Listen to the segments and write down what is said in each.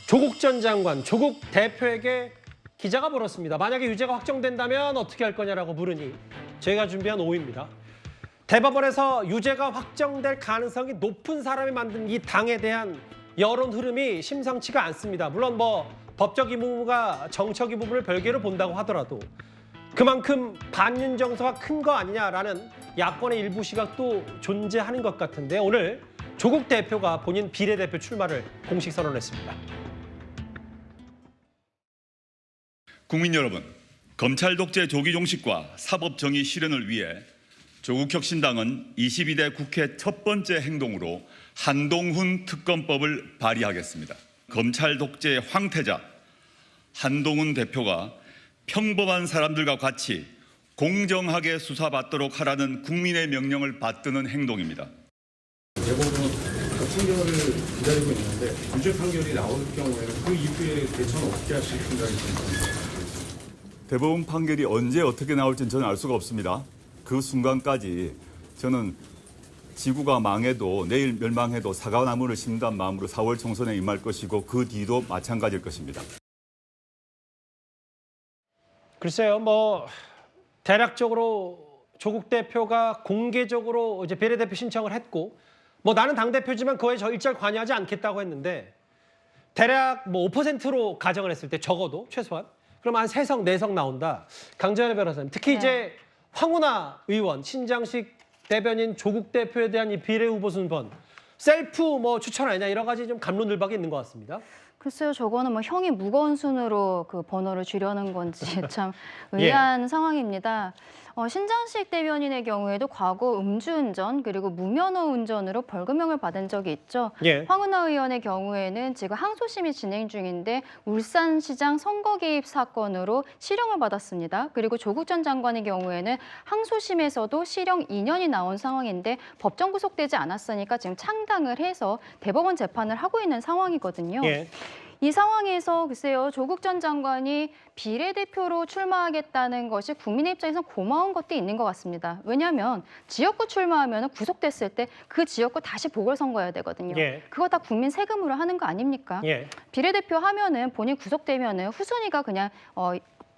조국 전 장관, 조국 대표에게 기자가 물었습니다. 만약에 유죄가 확정된다면 어떻게 할 거냐라고 물으니 저희가 준비한 오후입니다. 대법원에서 유죄가 확정될 가능성이 높은 사람이 만든 이 당에 대한 여론 흐름이 심상치가 않습니다. 물론 법적 의무가 정책 의무를 별개로 본다고 하더라도 그만큼 반윤 정서가 큰 거 아니냐라는 야권의 일부 시각도 존재하는 것 같은데 오늘 조국 대표가 본인 비례대표 출마를 공식 선언했습니다. 국민 여러분, 검찰 독재 조기 종식과 사법 정의 실현을 위해 조국혁신당은 22대 국회 첫 번째 행동으로 한동훈 특검법을 발의하겠습니다. 검찰 독재의 황태자 한동훈 대표가 평범한 사람들과 같이 공정하게 수사받도록 하라는 국민의 명령을 받드는 행동입니다. 대법원은 그 판결을 기다리고 있는데 유죄 판결이 나올 경우에는 그 이후에 대처는 어떻게 하실 생각이십니까? 대법원 판결이 언제 어떻게 나올지는 저는 알 수가 없습니다. 그 순간까지 저는 지구가 망해도 내일 멸망해도 사과나무를 심는 마음으로 4월 총선에 임할 것이고 그 뒤도 마찬가지일 것입니다. 글쎄요, 대략적으로 조국 대표가 공개적으로 이제 비례대표 신청을 했고, 나는 당대표지만 그거에 저 일절 관여하지 않겠다고 했는데, 대략 5%로 가정을 했을 때 적어도 최소한, 그럼 한 3성, 4성 나온다. 강전혜 변호사님, 특히 이제 황운하 의원, 신장식 대변인 조국 대표에 대한 이 비례 후보 순번, 셀프 추천 아니냐 이런 가지 좀 갑론을박이 있는 것 같습니다. 글쎄요, 저거는 형이 무거운 순으로 그 번호를 줄여는 건지 참 의아한 상황입니다. 신장식 대변인의 경우에도 과거 음주운전 그리고 무면허 운전으로 벌금형을 받은 적이 있죠. 황운하 의원의 경우에는 지금 항소심이 진행 중인데 울산시장 선거 개입 사건으로 실형을 받았습니다. 그리고 조국 전 장관의 경우에는 항소심에서도 실형 2년이 나온 상황인데 법정 구속되지 않았으니까 지금 창당을 해서 대법원 재판을 하고 있는 상황이거든요. 이 상황에서 글쎄요, 조국 전 장관이 비례대표로 출마하겠다는 것이 국민의 입장에서 고마운 것도 있는 것 같습니다. 왜냐하면 지역구 출마하면 구속됐을 때 그 지역구 다시 보궐선거해야 되거든요. 그거 다 국민 세금으로 하는 거 아닙니까? 비례대표 하면은 본인 구속되면은 후순위가 그냥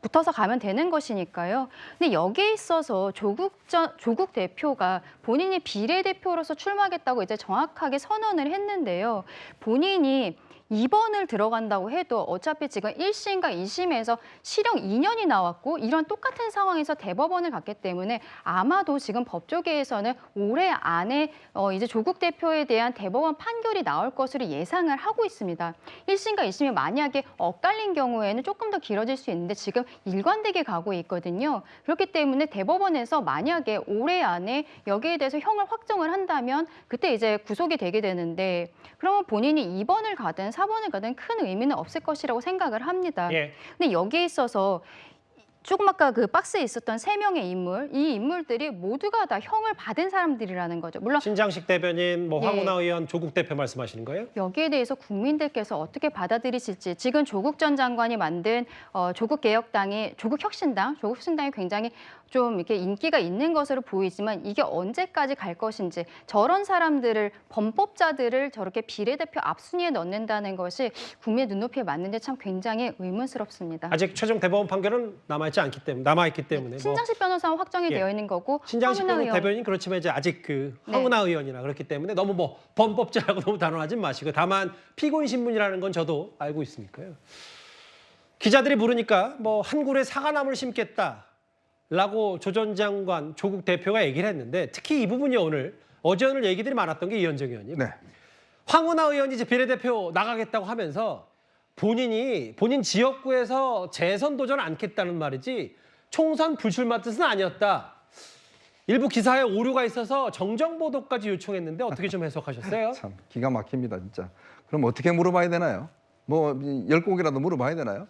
붙어서 가면 되는 것이니까요. 근데 여기에 있어서 조국 대표가 본인이 비례대표로서 출마하겠다고 이제 정확하게 선언을 했는데요. 본인이 2번을 들어간다고 해도 어차피 지금 1심과 2심에서 실형 2년이 나왔고 이런 똑같은 상황에서 대법원을 갔기 때문에 아마도 지금 법조계에서는 올해 안에 이제 조국 대표에 대한 대법원 판결이 나올 것으로 예상을 하고 있습니다. 1심과 2심이 만약에 엇갈린 경우에는 조금 더 길어질 수 있는데 지금 일관되게 가고 있거든요. 그렇기 때문에 대법원에서 만약에 올해 안에 여기에 대해서 형을 확정을 한다면 그때 이제 구속이 되게 되는데 그러면 본인이 2번을 가든 4번을 가든 큰 의미는 없을 것이라고 생각을 합니다. 근데 여기에 있어서 조금 아까 그 박스에 있었던 3명의 인물, 이 인물들이 모두가 다 형을 받은 사람들이라는 거죠. 물론 신장식 대변인, 황운하 의원, 조국 대표 말씀하시는 거예요? 여기에 대해서 국민들께서 어떻게 받아들이실지 지금 조국 전 장관이 만든 조국개혁당이 조국혁신당이 굉장히 좀 이렇게 인기가 있는 것으로 보이지만 이게 언제까지 갈 것인지 저런 사람들을 범법자들을 저렇게 비례대표 앞순위에 넣는다는 것이 국민의 눈높이에 맞는데 참 굉장히 의문스럽습니다. 아직 최종 대법원 판결은 남아있기 때문에 신장식 변호사는 확정이 되어 있는 거고 신장식 대변인 그렇지만 이제 아직 황운하 의원이나 그렇기 때문에 너무 범법자라고 너무 단언하지 마시고 다만 피고인 신분이라는 건 저도 알고 있으니까요. 기자들이 물으니까 한 그루의 사과나무를 심겠다라고 조 전 장관, 조국 대표가 얘기를 했는데 특히 이 부분이 어제 오늘 얘기들이 많았던 게 이현정 의원님. 황운하 의원이 이제 비례대표 나가겠다고 하면서 본인 지역구에서 재선 도전 않겠다는 말이지 총선 불출마 뜻은 아니었다. 일부 기사에 오류가 있어서 정정 보도까지 요청했는데 어떻게 좀 해석하셨어요? 참 기가 막힙니다, 진짜. 그럼 어떻게 물어봐야 되나요? 10곡이라도 물어봐야 되나요?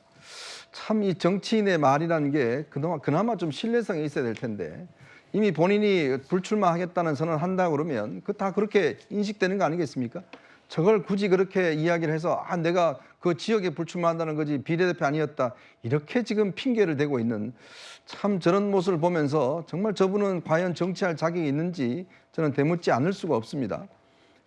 참 이 정치인의 말이라는 게 그나마 좀 신뢰성이 있어야 될 텐데 이미 본인이 불출마하겠다는 선언을 한다 그러면 다 그렇게 인식되는 거 아니겠습니까? 저걸 굳이 그렇게 이야기를 해서 내가 그 지역에 불출마한다는 거지 비례대표 아니었다 이렇게 지금 핑계를 대고 있는 참 저런 모습을 보면서 정말 저분은 과연 정치할 자격이 있는지 저는 되묻지 않을 수가 없습니다.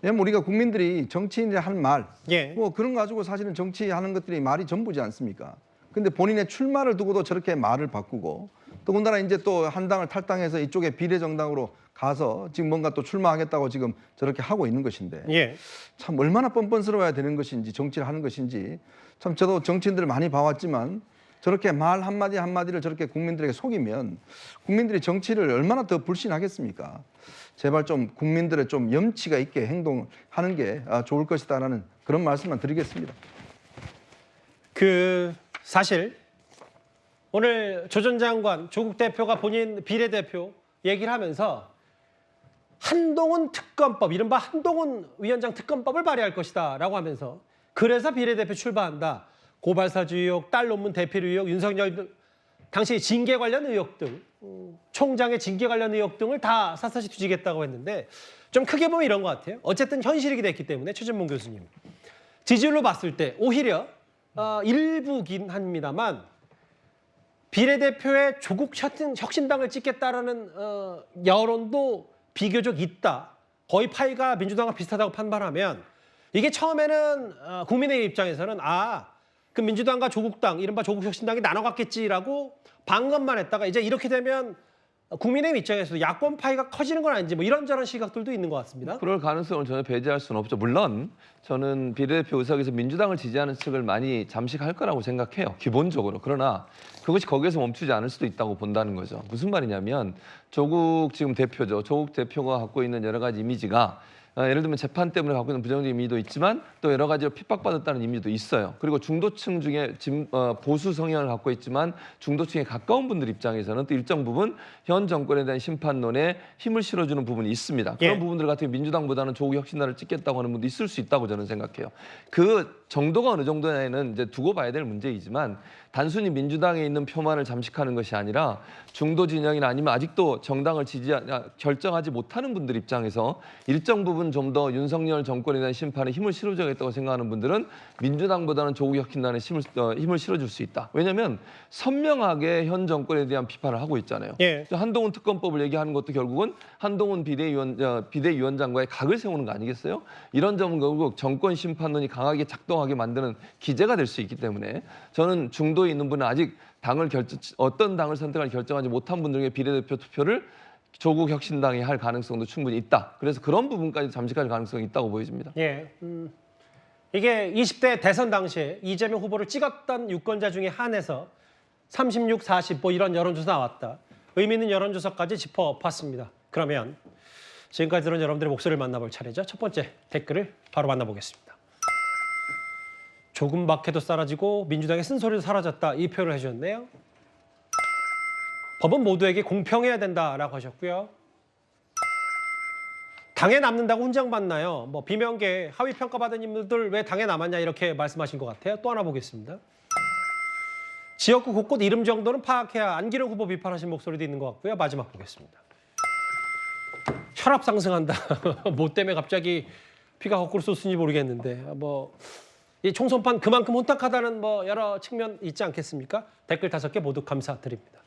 왜냐면 우리가 국민들이 정치인들이 한 말, 예. 뭐 그런 거 가지고 사실은 정치하는 것들이 말이 전부지 않습니까? 근데 본인의 출마를 두고도 저렇게 말을 바꾸고 더군다나 이제 또 한 당을 탈당해서 이쪽에 비례정당으로 가서 지금 뭔가 또 출마하겠다고 지금 저렇게 하고 있는 것인데 예. 참 얼마나 뻔뻔스러워야 되는 것인지 정치를 하는 것인지 참 저도 정치인들을 많이 봐왔지만 저렇게 말 한마디 한마디를 저렇게 국민들에게 속이면 국민들이 정치를 얼마나 더 불신하겠습니까? 제발 좀 국민들의 좀 염치가 있게 행동하는 게 좋을 것이다라는 그런 말씀만 드리겠습니다. 그 사실 오늘 조 전 장관, 조국 대표가 본인 비례대표 얘기를 하면서 한동훈 특검법, 이른바 한동훈 위원장 특검법을 발의할 것이다라고 하면서 그래서 비례대표 출마한다. 고발사주 의혹, 딸 논문 대필 의혹, 윤석열 당시 징계 관련 의혹 등 총장의 징계 관련 의혹 등을 다 샅샅이 뒤지겠다고 했는데 좀 크게 보면 이런 것 같아요. 어쨌든 현실이게 됐기 때문에 최진봉 교수님. 지지율로 봤을 때 오히려 일부긴 합니다만 비례대표의 조국 혁신당을 찍겠다라는 여론도 비교적 있다. 거의 파이가 민주당과 비슷하다고 판단하면 이게 처음에는 국민의힘 입장에서는 그 민주당과 조국당, 이른바 조국혁신당이 나눠갔겠지라고 방금만 했다가 이제 이렇게 되면 국민의힘 입장에서도 야권 파이가 커지는 건 아닌지 뭐 이런저런 시각들도 있는 것 같습니다. 그럴 가능성을 전혀 배제할 수는 없죠. 물론 저는 비례대표 의석에서 민주당을 지지하는 측을 많이 잠식할 거라고 생각해요. 기본적으로. 그러나 그것이 거기에서 멈추지 않을 수도 있다고 본다는 거죠. 무슨 말이냐면 조국 지금 대표죠. 조국 대표가 갖고 있는 여러 가지 이미지가 예를 들면 재판 때문에 갖고 있는 부정적인 이미도 있지만 또 여러 가지로 핍박받았다는 이미도 있어요. 그리고 중도층 중에 보수 성향을 갖고 있지만 중도층에 가까운 분들 입장에서는 또 일정 부분 현 정권에 대한 심판론에 힘을 실어주는 부분이 있습니다. 그런 예. 부분들 같은 경우 민주당보다는 조국 혁신당을 찍겠다고 하는 분도 있을 수 있다고 저는 생각해요. 그 정도가 어느 정도냐는 이제 두고 봐야 될 문제이지만 단순히 민주당에 있는 표만을 잠식하는 것이 아니라 중도 진영이나 아니면 아직도 정당을 결정하지 못하는 분들 입장에서 일정 부분 좀 더 윤석열 정권에 대한 심판에 힘을 실어줘야겠다고 생각하는 분들은 민주당보다는 조국 혁신당에 힘을 실어줄 수 있다. 왜냐하면 선명하게 현 정권에 대한 비판을 하고 있잖아요. 예. 한동훈 특검법을 얘기하는 것도 결국은 한동훈 비대위원장과의 각을 세우는 거 아니겠어요? 이런 점은 결국 정권 심판론이 강하게 작동하게 만드는 기제가 될 수 있기 때문에 저는 중도에 있는 분은 아직 어떤 당을 선택할 결정하지 못한 분들에게 비례대표 투표를 조국 혁신당이 할 가능성도 충분히 있다. 그래서 그런 부분까지 잠식할 가능성이 있다고 보여집니다. 예. 이게 20대 대선 당시에 이재명 후보를 찍었던 유권자 중에 한해서 36, 40 뭐 이런 여론조사 나왔다. 의미 있는 여론조사까지 짚어봤습니다. 그러면 지금까지 들은 여러분들의 목소리를 만나볼 차례죠. 첫 번째 댓글을 바로 만나보겠습니다. 조금 박해도 사라지고 민주당의 쓴소리도 사라졌다. 이 표현을 해주셨네요. 법은 모두에게 공평해야 된다라고 하셨고요. 당에 남는다고 훈장받나요? 뭐 비명계 하위 평가받은 인물들 왜 당에 남았냐 이렇게 말씀하신 것 같아요. 또 하나 보겠습니다. 지역구 곳곳 이름 정도는 파악해야 안기령 후보 비판하신 목소리도 있는 것 같고요. 마지막 보겠습니다. 혈압 상승한다. 뭐 때문에 갑자기 피가 거꾸로 솟는지 모르겠는데 뭐 이 총선판 그만큼 혼탁하다는 뭐 여러 측면 있지 않겠습니까? 댓글 5개 모두 감사드립니다.